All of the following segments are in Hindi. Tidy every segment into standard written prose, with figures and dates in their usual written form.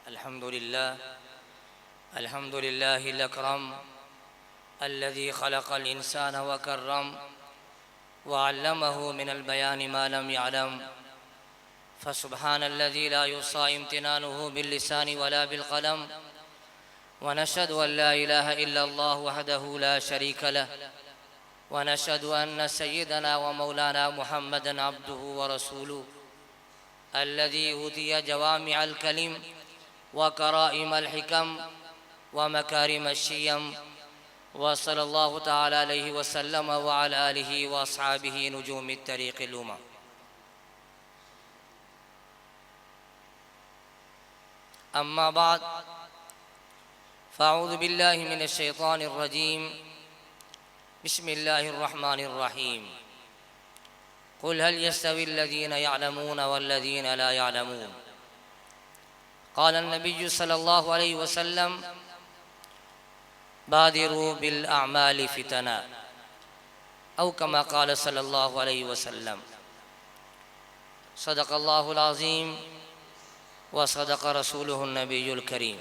अल्हम्दुलिल्लाह अल्करम अल्लज़ी खलक़ल इंसान व कर्रम व अल्लमहु मिनल बयानि मा लम यअलम फसुब्हानल्लज़ी ला युहसा इम्तिनानुहु बिल्लिसानि वला बिलक़लम व नशहदु अन ला इलाहा इल्लल्लाह वहदहु ला शरीक लह व नशहदु अन्न सय्यदना व मौलाना मुहम्मदन अब्दुहु व रसूलुहु अल्लज़ी ऊतिया जवामिअल कलिम व कराइमल हिकम व मकारिमश शियम व सल्लल्लाहु तआला अलैहि वसल्लम व अला आलिहि व अस्हाबिहि नुजूमित तरीक़िल उम्मा। अम्मा बाद फ़अऊज़ु बिल्लाहि मिनश शैतानिर रजीम बिस्मिल्लाहिर रहमानिर रहीम क़ुल हल यस्तविल्लज़ीना यअलमून वल्लज़ीना ला यअलमून क़ाल अन्नबिय्यु सल्लल्लाहु अलैहि वसल्लम बादिरू बिल अअमालि फितना औ कमा क़ाल सल्लल्लाहु अलैहि वसल्लम सदक़ल्लाहुल अज़ीम व सदक़ रसूलुहुन नबियुल करीम।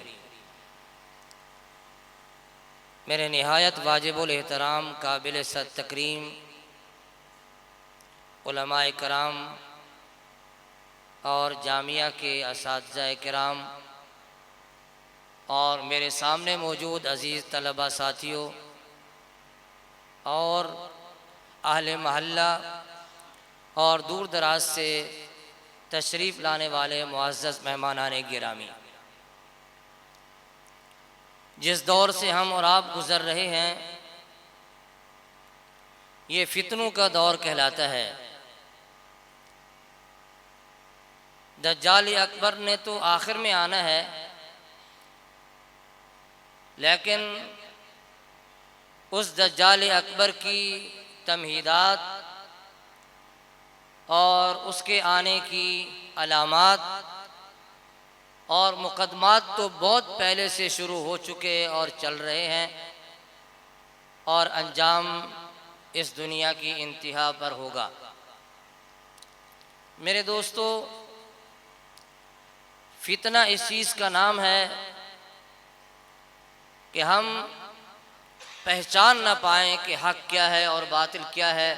मेरे निहायत वाजिबुल एहतराम काबिल सद तकरीम उलमाए कराम और जामिया के असातिज़ाए किराम और मेरे सामने मौजूद अज़ीज़ तलबा साथियों और अहले महल्ला और दूर दराज से तशरीफ़ लाने वाले मुअज़्ज़ज़ मेहमानाने गिरामी, जिस दौर से हम और आप गुज़र रहे हैं ये फितनों का दौर कहलाता है। दज्जाल अकबर ने तो आखिर में आना है, लेकिन उस दज्जाल अकबर की तमहीदात और उसके आने की अलामात और मुक़द्दमात तो बहुत पहले से शुरू हो चुके और चल रहे हैं और अंजाम इस दुनिया की इंतहा पर होगा। मेरे दोस्तों, फितना इस चीज़ का नाम है कि हम पहचान ना पाएँ कि हक़ क्या है और बातिल क्या है,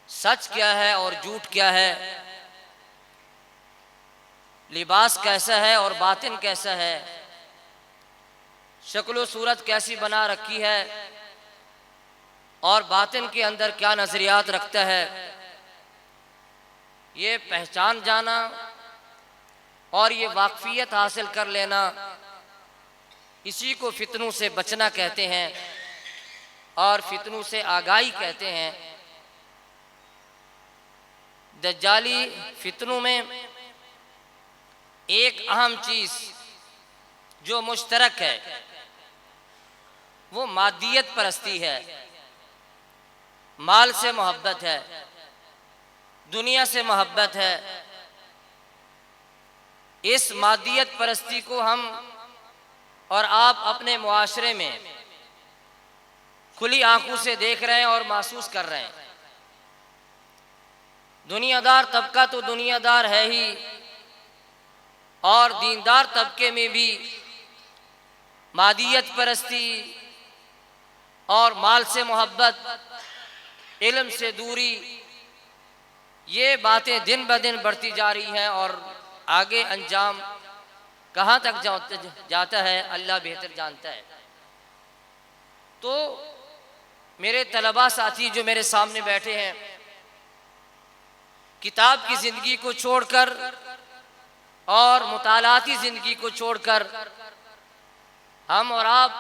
सच क्या है और झूठ क्या है, लिबास कैसा है और बातिन कैसा है, शक्ल व सूरत कैसी बना रखी है और बातिन के अंदर क्या नज़रियात रखता है। ये पहचान जाना और ये वाक़फ़ियत हासिल कर लेना, इसी को फितनों से बचना कहते हैं और फितनों से आगाही कहते हैं। दज्जाली फितनों में एक अहम चीज़ जो मुश्तरक है वो मादियत परस्ती है, माल से मोहब्बत है, दुनिया से मोहब्बत है। इस मादियत परस्ती को हम और आप अपने मुआशरे में खुली आंखों से देख रहे हैं और महसूस कर रहे हैं। दुनियादार तबका तो दुनियादार है ही और दीनदार तबके में भी मादियत परस्ती और माल से मोहब्बत, इल्म से दूरी, ये बातें दिन ब दिन बढ़ती जा रही हैं और आगे अंजाम कहाँ तक जाता है अल्लाह बेहतर जानता है। तो मेरे तलबा साथी जो मेरे सामने बैठे हैं, किताब की ज़िंदगी को छोड़कर और मुतालाती ज़िंदगी को छोड़कर हम और आप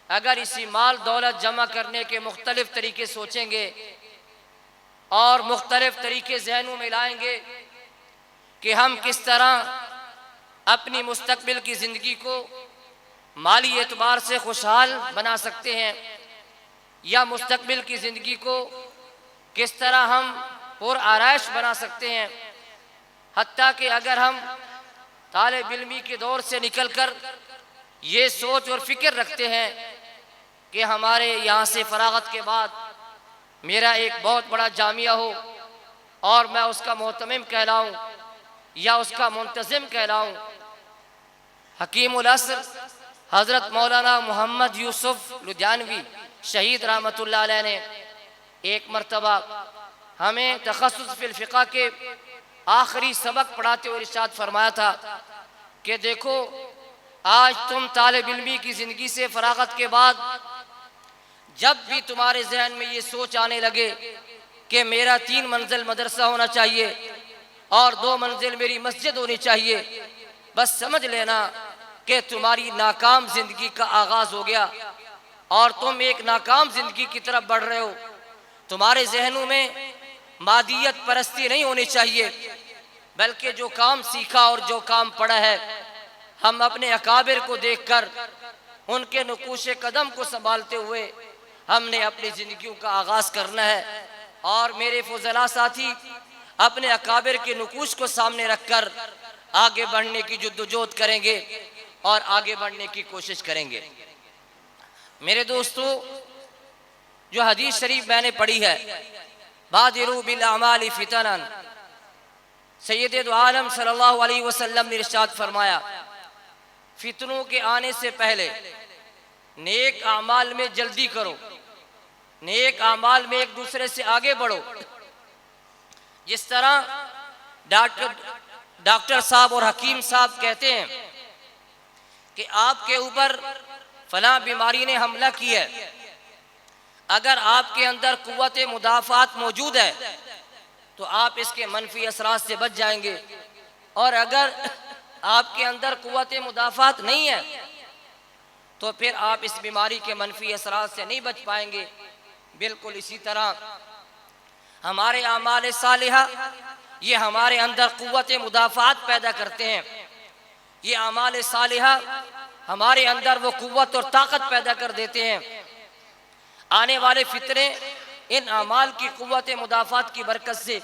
अगर इसी माल दौलत जमा करने के मुख्तलिफ़ तरीके सोचेंगे और मुख्तलिफ़ तरीके ज़हनों में लाएंगे कि हम किस तरह अपनी मुस्तकबिल की ज़िंदगी को माली एतबार से खुशहाल बना सकते हैं या मुस्तकबिल की ज़िंदगी को किस तरह हम पुर आराइश बना सकते हैं, हत्ता कि अगर हम तालिब इल्मी के दौर से निकलकर ये सोच और फ़िक्र रखते हैं कि हमारे यहाँ से फ़राग़त के बाद मेरा एक बहुत बड़ा जामिया हो और मैं उसका मोहतमिम कहलाऊँ या उसका मुंतज़िम कहलाऊं। हकीमुल असर हज़रत मौलाना मोहम्मद यूसुफ लुधियानवी शहीद रहमतुल्लाह अलैह ने एक मरतबा हमें तखस्सुस फिल फ़िक़्ह के आखिरी सबक पढ़ाते हुए इरशाद फरमाया था कि देखो, आज तुम तालिब इल्मी की ज़िंदगी से फ़राग़त के बाद जब भी तुम्हारे जहन में ये सोच आने लगे कि मेरा 3 मंजिल मदरसा होना चाहिए और 2 मंजिल मेरी मस्जिद होनी चाहिए, बस समझ लेना कि तुम्हारी नाकाम ज़िंदगी का आगाज़ हो गया और तुम एक नाकाम ज़िंदगी की तरफ बढ़ रहे हो। तुम्हारे जहनों में मादियत परस्ती नहीं होनी चाहिए, बल्कि जो काम सीखा और जो काम पढ़ा है, हम अपने अकाबिर को देखकर उनके नुकूश कदम को संभालते हुए हमने अपनी ज़िंदगियों का आगाज़ करना है। और मेरे फुज़ला साथी अपने अकाबिर के नुकूश को सामने रखकर आगे बढ़ने की जुद्दोजहद करेंगे और आगे बढ़ने की कोशिश करेंगे। मेरे दोस्तों, जो हदीस शरीफ मैंने पढ़ी है, बादिरू बिल अमाली फितनन, सैयद दो आलम सल्लल्लाहु अलैहि वसल्लम ने इरशाद फरमाया, फितनों के आने से पहले नेक आमाल में जल्दी करो, नेक आमाल में एक दूसरे से आगे बढ़ो। जिस तरह डॉक्टर साहब और हकीम साहब कहते हैं कि आपके ऊपर फलां बीमारी ने हमला किया है, अगर आपके अंदर कुव्वत मुदाफ़ात मौजूद है तो आप इसके मनफी असरात से बच जाएंगे, और अगर आपके अंदर कुव्वत मुदाफ़ात नहीं है तो फिर आप इस बीमारी के मनफी असरात से नहीं बच पाएंगे। बिल्कुल इसी तरह हमारे आमाल सालिहा ये हमारे अंदर कुव्वत मुदाफ़ात पैदा करते हैं। ये आमाल सालिहा हमारे अंदर वो कुव्वत और ताकत पैदा कर देते हैं। आने वाले फितने इन आमाल की कुव्वत मुदाफ़ात की बरकत से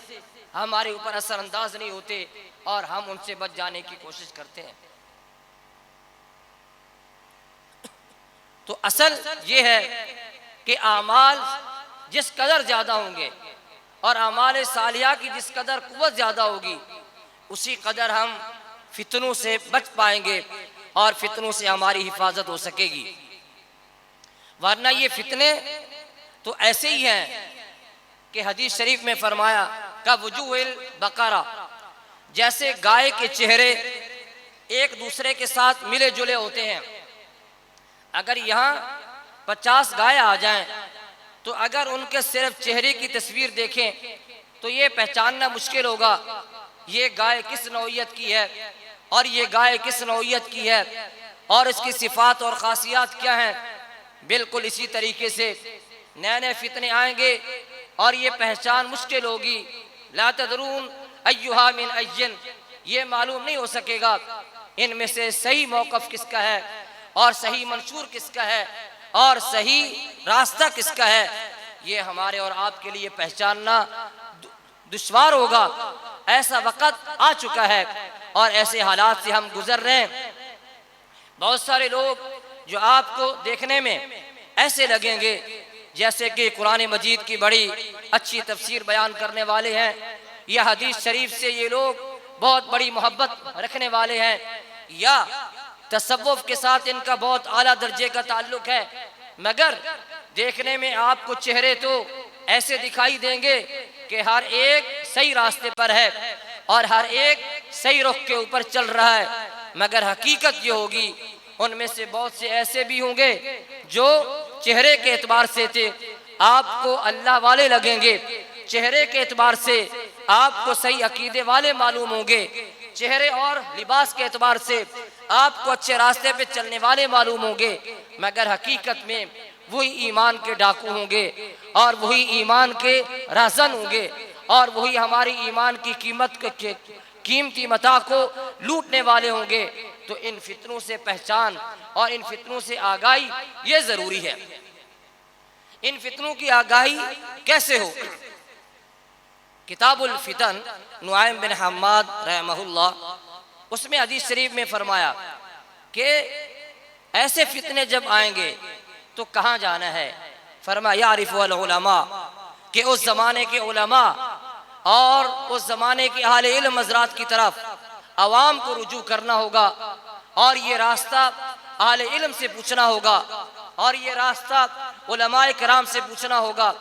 हमारे ऊपर असरअंदाज नहीं होते और हम उनसे बच जाने की कोशिश करते हैं। तो असल ये है कि आमाल जिस कदर ज़्यादा होंगे और आमाल सालिहा की जिस कदर कुव्वत ज़्यादा होगी, उसी कदर हम फितनों से बच पाएंगे और फितनों से हमारी हिफाजत हो सकेगी। वरना ये फितने तो ऐसे ही हैं कि हदीस शरीफ में फरमाया का वजूहुल बकरा, जैसे गाय के चेहरे एक दूसरे के साथ मिले जुले होते हैं। अगर यहाँ 50 गाय आ जाएं तो अगर उनके सिर्फ चेहरे की तस्वीर देखें तो ये पहचानना मुश्किल होगा ये गाय किस नौइयत की है और ये गाय किस नौइयत की है और इसकी सिफात और खासियत क्या हैं। बिल्कुल इसी तरीके से नए नए फितने आएंगे और ये पहचान मुश्किल होगी। ला तदरून अय्युहा मिन अय्यन, ये मालूम नहीं हो सकेगा इनमें से सही मौक़िफ़ किसका है और सही मंशूर किसका है और सही रास्ता किसका है। ये हमारे और आपके लिए पहचानना दुश्वार होगा। ऐसा वक़्त आ चुका है और ऐसे हालात से हम गुजर रहे हैं। बहुत सारे लोग जो आपको देखने में ऐसे लगेंगे जैसे कि कुरान मजीद की बड़ी अच्छी तफसीर बयान करने वाले हैं, या हदीस शरीफ से ये लोग बहुत बड़ी मोहब्बत रखने वाले हैं, या तसव्वुफ के साथ इनका बहुत आला दर्जे का ताल्लुक है, मगर देखने में आपको चेहरे तो ऐसे दिखाई देंगे कि हर एक सही रास्ते पर है और हर एक सही रुख के ऊपर चल रहा है। मगर हकीकत ये होगी उनमें से बहुत से ऐसे भी होंगे जो चेहरे के एतबार से थे आपको अल्लाह वाले लगेंगे, चेहरे के एतबार से आपको सही अकीदे वाले मालूम होंगे, चेहरे और लिबास के एतबार से आपको अच्छे रास्ते पे चलने वाले मालूम होंगे, मगर हकीकत में वही ईमान के डाकू होंगे और वही ईमान के राज़न होंगे और वही हमारी ईमान की कीमती मता को लूटने वाले होंगे। तो इन फितनों से पहचान और इन फितनों से आगाही ये ज़रूरी है। इन फितनों की आगाही कैसे हो? किताबुल फितन नुआइम बिन हम्माद रहमहुल्लाह, उसमें हदीस शरीफ में फरमाया कि ऐसे फितने जब आएंगे तो कहाँ जाना है। फरमाया यारिफुल उलमा, कि उस ज़माने के उलमा और उस ज़माने के अहले इल्म हज़रात की तरफ अवाम को रुजू करना होगा, और ये रास्ता अहले इल्म से पूछना होगा, और ये रास्ता उलमाए कराम से पूछना होगा,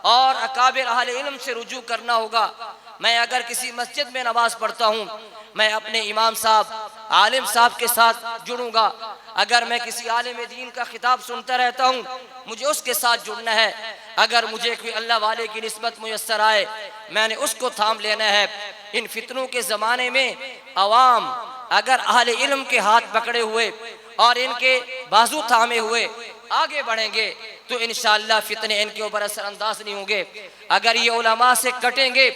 और अकाबिर अहले इल्म से रुजू करना होगा। मैं अगर किसी मस्जिद में नमाज पढ़ता हूँ, मैं अपने इमाम साहब आलिम साहब के साथ जुड़ूंगा। अगर मैं किसी आलिम दीन का खिताब सुनता रहता हूँ, मुझे उसके साथ जुड़ना है। अगर मुझे कोई अल्लाह वाले की निस्बत मुयस्सर आए, मैंने उसको थाम लेना है। इन फितनों के ज़माने में अवाम अगर अहले इल्म के हाथ पकड़े हुए और इनके बाजू थामे हुए आगे बढ़ेंगे तो इंशाअल्लाह फितने इनके ऊपर असरअंदाज नहीं होंगे। अगर ये उलमा से कटेंगे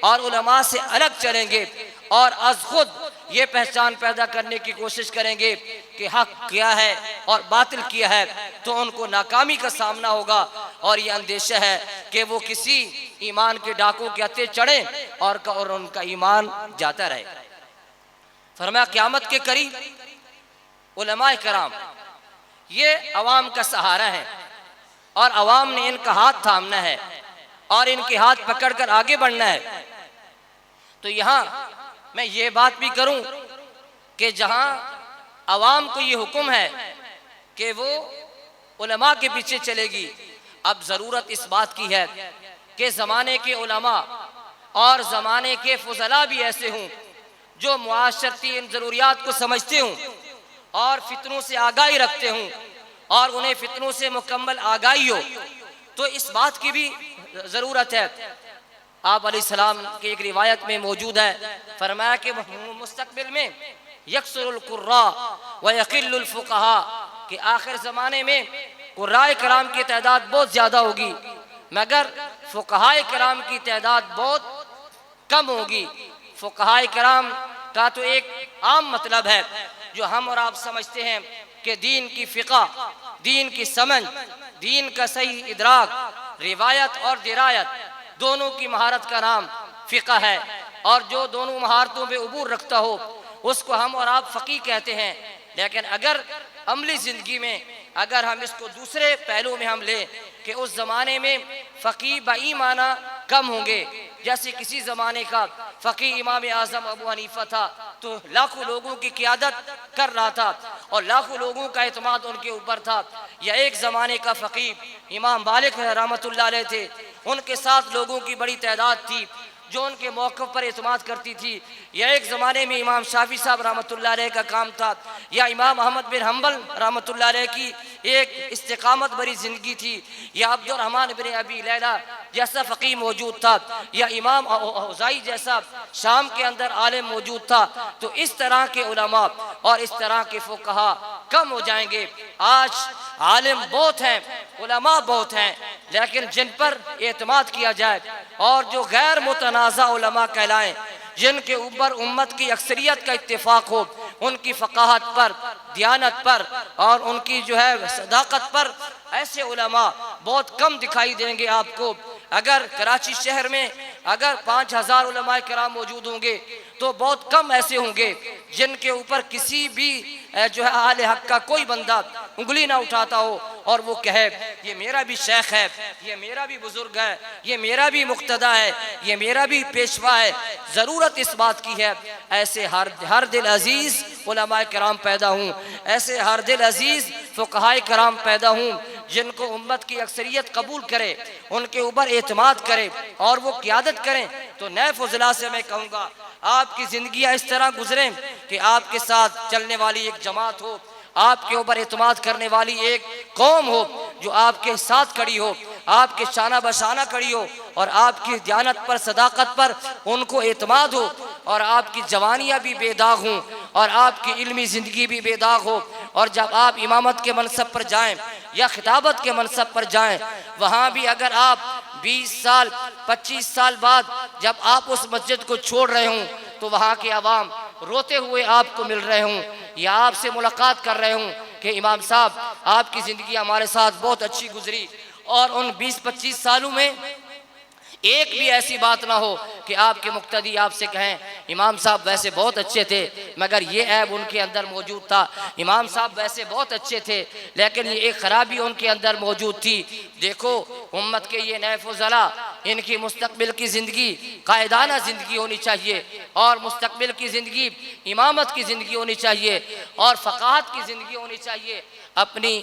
और उलमा से अलग चलेंगे और अज खुद ये पहचान पैदा करने की कोशिश करेंगे कि हक क्या है और बातिल किया है, तो उनको नाकामी का सामना होगा। और ये अंदेशा है कि वो किसी ईमान के डाकों के हत्थे चढ़े और उनका ईमान जाता रहे। फरमाया क़यामत के करीब उलमाए कराम ये अवाम का सहारा है, और अवाम ने इनका हाथ थामना है और इनके हाथ पकड़कर आगे बढ़ना है। तो यहाँ मैं ये बात भी करूं कि जहां अवाम को ये हुक्म है कि वो उलमा के पीछे चलेगी, अब ज़रूरत इस बात की है कि ज़माने के उलमा और ज़माने के फुज़ला भी ऐसे हों जो मुआशरती इन ज़रूरियात को समझते हों और फितनों से आगाही रखते हों और उन्हें फितनों से मुकम्मल आगाही हो। तो इस बात की भी ज़रूरत है। आप अलैहिस्सलाम की एक रिवायत में मौजूद है, फरमाया कि मुस्तकबिल में यक्सरुल कुर्रा व यक़िल्लुल फुक़हा, कि आखिर ज़माने में कुर्राए कराम की तादाद बहुत ज़्यादा होगी मगर फुक़हाए कराम की तादाद बहुत कम होगी। फुक़हाए कराम का तो एक आम मतलब है जो हम और आप समझते हैं कि दीन की फ़िक़ा, दीन की समझ, दीन का सही इदराक, रिवायत और दिरायत दोनों की महारत का नाम फ़िक़ा है। और जो दोनों महारतों पे उबूर रखता हो उसको हम और आप फ़क़ीह कहते हैं। लेकिन अगर अमली ज़िंदगी में अगर हम इसको दूसरे पहलू में हम लें कि उस ज़माने में फ़क़ीह बई माना कम होंगे, जैसे किसी ज़माने का फ़क़ीह इमाम आज़म अबू हनीफ़ा था तो लाखों लोगों की क़ियादत कर रहा था और लाखों लोगों का एतमाद उनके ऊपर था। या एक ज़माने का फ़क़ीह इमाम मालिक रहमतुल्लाह अलैह थे, उनके साथ लोगों की बड़ी तादाद थी जो उनके मौक़िफ़ पर एतमाद करती थी। या एक ज़माने में इमाम शाफ़ी साहब रहमतुल्लाह अलैह का काम था, या इमाम अहमद बिन हम्बल रहमतुल्लाह अलैह की एक इस्तिक़ामत भरी ज़िंदगी थी, या अब्दुर्रहमान बिन अबी लैला जैसा फ़क़ीह मौजूद था, या इमाम औज़ाई जैसा शाम के अंदर आलिम मौजूद था। तो इस तरह के उलमा और इस तरह के फ़ुक़हा कम हो जाएंगे। आज आलिम बहुत हैं, उलमा बहुत हैं, लेकिन जिन पर एतमाद किया जाए और जो गैर मुतनाज़ा उलमा कहलाएं, जिनके ऊपर उम्मत की अक्सरियत का इत्तेफाक हो, उनकी फ़क़ाहत पर, दियानत पर और उनकी जो है सदाकत पर, ऐसे उलमा बहुत कम दिखाई देंगे आपको। अगर कराची शहर में अगर 5000 उलमाए किराम मौजूद होंगे तो बहुत कम ऐसे होंगे जिनके ऊपर किसी भी जो है अहले हक का कोई बंदा उंगली ना उठाता हो और वो कहे ये मेरा भी शेख है, ये मेरा भी बुजुर्ग है, ये मेरा भी मुक्तदा है, ये मेरा भी पेशवा है। ज़रूरत इस बात की है ऐसे हर दिल अजीज़ उलमाए किराम पैदा हों, ऐसे हर दिल अजीज़ फ़ुक़हाए किराम पैदा हों जिनको उम्मत की अक्सरियत कबूल करे, उनके ऊपर एतमाद करे और वो क़ियादत करें। तो नए फुज़ला से मैं कहूँगा आपकी ज़िंदगियाँ इस तरह गुजरें कि आपके साथ चलने वाली एक जमात हो, आपके ऊपर एतमाद करने वाली एक कौम हो जो आपके साथ खड़ी हो, आपके शाना बशाना खड़ी हो और आपकी दियानत पर, सदाकत पर उनको एतमाद हो और आपकी जवानियाँ भी बेदाग हों और आपकी इल्मी ज़िंदगी भी बेदाग हो। और जब आप इमामत के मनसब पर जाएं या खिताबत के मनसब पर जाएं, वहाँ भी अगर आप 20 साल 25 साल बाद जब आप उस मस्जिद को छोड़ रहे हों तो वहाँ के अवाम रोते हुए आपको मिल रहे हों या आपसे मुलाकात कर रहे हों कि इमाम साहब आपकी ज़िंदगी हमारे साथ बहुत अच्छी गुजरी, और उन 20-25 सालों में एक भी ऐसी बात ना हो कि आपके मुक्तदी आपसे कहें इमाम साहब वैसे बहुत अच्छे थे मगर ये ऐब उनके अंदर मौजूद था, इमाम साहब वैसे बहुत अच्छे थे लेकिन ये एक ख़राबी उनके अंदर मौजूद थी। देखो उम्मत के ये नए फुज़ला इनकी मुस्तकबिल की ज़िंदगी कायदाना ज़िंदगी होनी चाहिए और मुस्तकबिल की ज़िंदगी इमामत की ज़िंदगी होनी चाहिए और फ़क़ाहत की ज़िंदगी होनी चाहिए। अपनी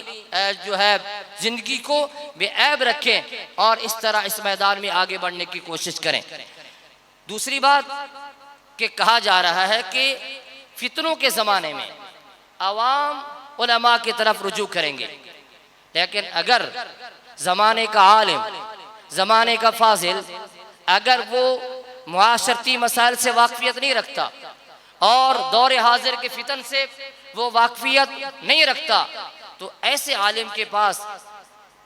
जो है ज़िंदगी को बेऐब रखें और इस तरह इस मैदान में आगे बढ़ने की कोशिश करें। दूसरी बात कि कहा जा रहा है कि फितनों के ज़माने में अवाम उलमा की तरफ रुजू करेंगे, लेकिन अगर ज़माने का आलिम, ज़माने का फाजिल अगर वो मुआशरती मसाइल से वाकफियत नहीं रखता और दौर हाजिर के फितन से वो वाकफियत नहीं रखता, तो ऐसे आलिम के पास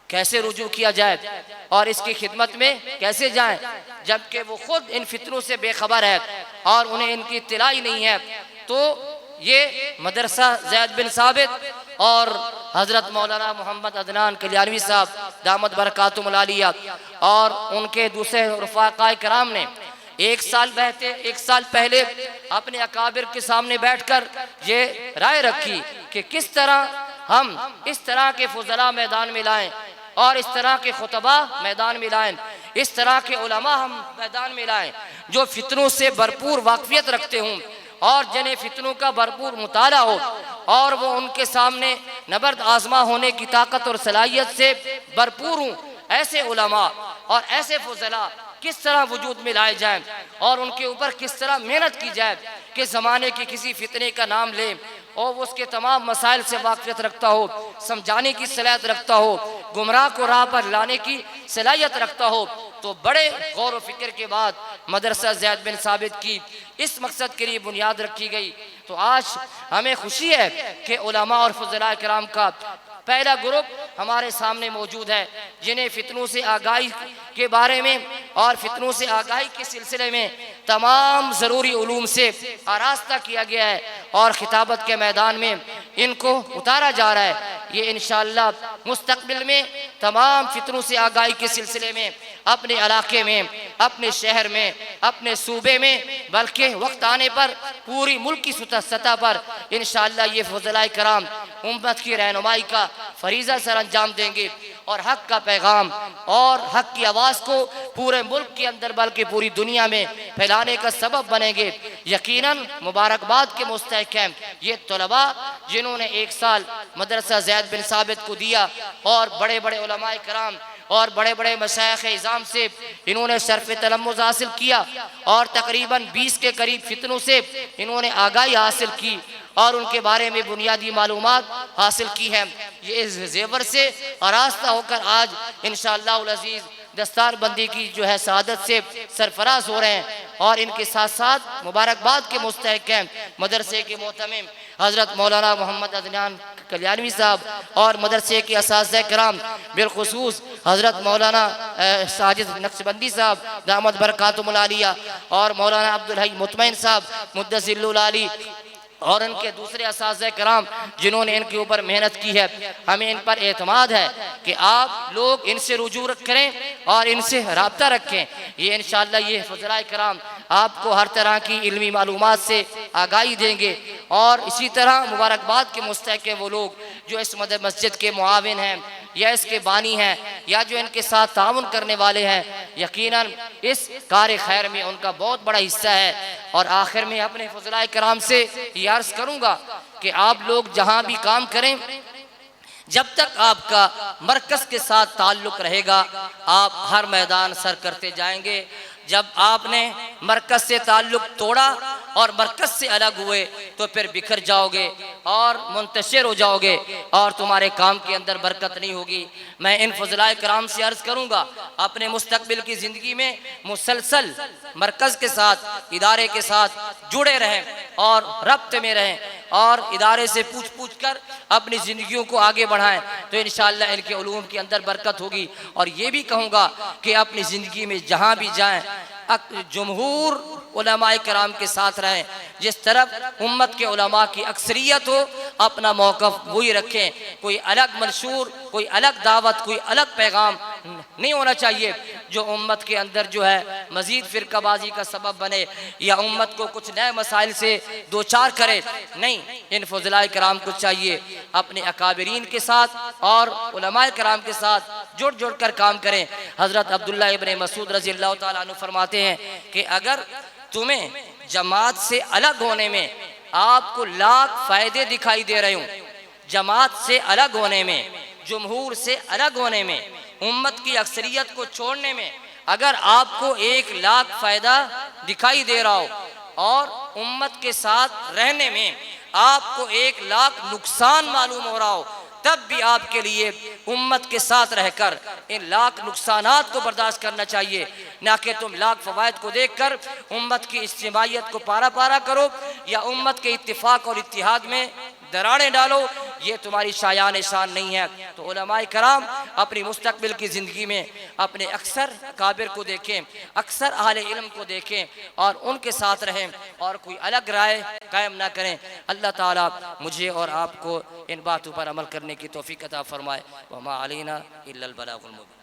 कैसे रुजू किया जाए और इसकी खिदमत में कैसे जाएं, जबकि वो खुद इन फितनों से बेखबर है और उन्हें इनकी इत्तला ही नहीं है। तो ये मदरसा ज़ैद बिन साबित और हज़रत मौलाना मोहम्मद अदनान कल्याणवी साहब दामद बरकातुहुल आलिया और उनके दूसरे रफ़ाक़ाए किराम ने एक साल पहले अपने अकाबिर के सामने बैठकर ये राय रखी कि किस तरह हम इस तरह के फुज़ला मैदान में लाएं और इस तरह के खुतबा मैदान में लाएं, इस तरह के उलमा हम मैदान में लाएं जो फितनों से भरपूर वाकफियत रखते हों और जिन्हें फितनों का भरपूर मुताला हो और वो उनके सामने नबर्द आजमा होने की ताकत और सलाहियत से भरपूर हों। ऐसे उलमा और ऐसे फुज़ला किस तरह वजूद में लाए जाएं और उनके ऊपर किस तरह मेहनत की जाए कि ज़माने के किसी फितने का नाम लें और वो उसके तमाम मसाइल से वाक़फ़ियत रखता हो, समझाने की सलाहियत रखता हो, गुमराह को राह पर लाने की सलाहियत रखता हो। तो बड़े गौर व फिक्र के बाद मदरसा ज़ैद बिन साबित की इस मकसद के लिए बुनियाद रखी गई। तो आज हमें खुशी है कि उलमा और फुज़ला किराम का पहला ग्रुप हमारे सामने मौजूद है जिन्हें फितनों से आगाही के बारे में और फितनों से आगाही के सिलसिले में तमाम ज़रूरी उलूम से आरास्ता किया गया है और खिताबत के मैदान में इनको उतारा जा रहा है। ये इंशाअल्लाह मुस्तक़बिल में तमाम फितनों से आगाही के सिलसिले में अपने इलाके में, अपने शहर में, अपने सूबे में, बल्कि वक्त आने पर पूरी मुल्क की सतह पर इंशाअल्लाह ये फुज़लाए किराम उम्मत की रहनुमाई का फरीज़ा सर अंजाम देंगे और हक़ का पैगाम और हक़ की आवाज़ को पूरे मुल्क के अंदर बल्कि पूरी दुनिया में फैलाने का सबब बनेंगे। यकीनन मुबारकबाद के मुस्तहिक़ हैं ये तलबा जिन्होंने एक साल मदरसा ज़ैद बिन साबित को दिया और बड़े बड़े उलमाए किराम और बड़े बड़े मशाइख़ इज़ाम से इन्होंने शर्फ़ तलम्मुज़ हासिल किया और तकरीबन 20 के करीब फितनों से इन्होंने आगाही हासिल की और उनके बारे में बुनियादी मालूमात हासिल की है। ये इस ज़ेवर से आरास्ता होकर आज इंशाअल्लाह अज़ीज़ दस्तार बंदी की जो है सआदत से सरफराज हो रहे हैं और इनके साथ साथ मुबारकबाद के मुस्तहिक़ हैं मदरसे के मोहतमिम हज़रत मौलाना मोहम्मद अदनान कल्याणवी साहब और मदरसे के असातिज़ा किराम बिलखुसूस हज़रत मौलाना साजिद नक्शबंदी साहब दामद बरकातुहुल आलिया और मौलाना अब्दुल हई मुतमईन साहब मुद्दसिरुल आली और इनके दूसरे असातिज़ा किराम जिन्होंने इनके ऊपर मेहनत की है। हमें इन पर एतमाद है कि आप लोग इनसे रुजू करें और इनसे राब्ता रखें। ये इंशाअल्लाह ये फुज़लाए किराम आपको हर तरह की इल्मी मालूमात से आगाही देंगे और इसी तरह मुबारकबाद के मुस्तहिक़ वो लोग जो इस मस्जिद के मुआविन हैं या इसके बानी हैं या जो इनके साथ ताउन करने वाले हैं, यकीनन इस कार खैर में उनका बहुत बड़ा हिस्सा है। और आखिर में अपने फुज़लाए किराम से ये अर्ज़ करूँगा कि आप लोग जहाँ भी काम करें, जब तक आपका मरकज़ के साथ ताल्लुक़ रहेगा आप हर मैदान सर करते जाएंगे। जब आपने मरकज़ से ताल्लुक़ तोड़ा और मरकज़ से अलग हुए तो फिर बिखर जाओगे और मुंतशिर हो जाओगे और तुम्हारे काम के अंदर बरकत नहीं होगी। मैं इन फुज़लाए किराम से अर्ज़ करूँगा अपने मुस्तक़बिल की ज़िंदगी में मुसलसल मरकज़ के साथ, इदारे के साथ जुड़े रहें और रब्त में रहें और इदारे से पूछ कर अपनी ज़िंदगियों को आगे बढ़ाएं तो इंशाअल्लाह इनके उलूम के अंदर बरकत होगी। और ये भी कहूँगा कि अपनी ज़िंदगी में जहाँ भी जाएं जमहूर उलमाए किराम के साथ रहें। जिस तरफ उम्मत के उलमा की अक्सरियत हो अपना मौक़िफ़ वही रखें। कोई अलग मंशूर, कोई अलग दावत, कोई अलग पैगाम नहीं होना चाहिए जो उम्मत के अंदर जो है मज़ीद फ़िरक़ाबाज़ी का सबब बने या उम्मत को कुछ नए मसाइल से दो चार करे। नहीं, इन फज़लाए कराम को चाहिए अपने अकाबरीन के साथ और उलमाए कराम के साथ जुड़ जुड़ कर काम करें। हज़रत अब्दुल्ला इब्न मसूद रज़ी अल्लाह ताला अन्हु फरमाते हैं कि अगर तुम्हें जमात से अलग होने में आपको लाख फ़ायदे दिखाई दे रहे हों, जमात से अलग होने में, जमहूर से अलग होने में, उम्मत की अक्सरियत को छोड़ने में अगर आपको 1 लाख फ़ायदा दिखाई दे रहा हो और उम्मत के साथ रहने में आपको 1 लाख नुकसान मालूम हो रहा हो, तब भी आपके लिए उम्मत के साथ रहकर इन लाख नुकसानात को बर्दाश्त करना चाहिए, ना कि तुम लाख फ़वाइद को देखकर उम्मत की इज्तिमाइयत को पारा पारा करो या उम्मत के इत्तिफाक और इत्तिहाद में दरारें डालो। ये तुम्हारी शायान शान नहीं है। तो उलमाए कराम अपनी मुस्तकबिल की ज़िंदगी में अपने अक्सर काबिर को देखें, अक्सर अहले इल्म को देखें और उनके साथ रहें और कोई अलग राय कायम ना करें। अल्लाह ताला मुझे और आपको इन बातों पर अमल करने की तौफीक अता फरमाए। वमा अलैना इल्लल बलागुल मुबीन।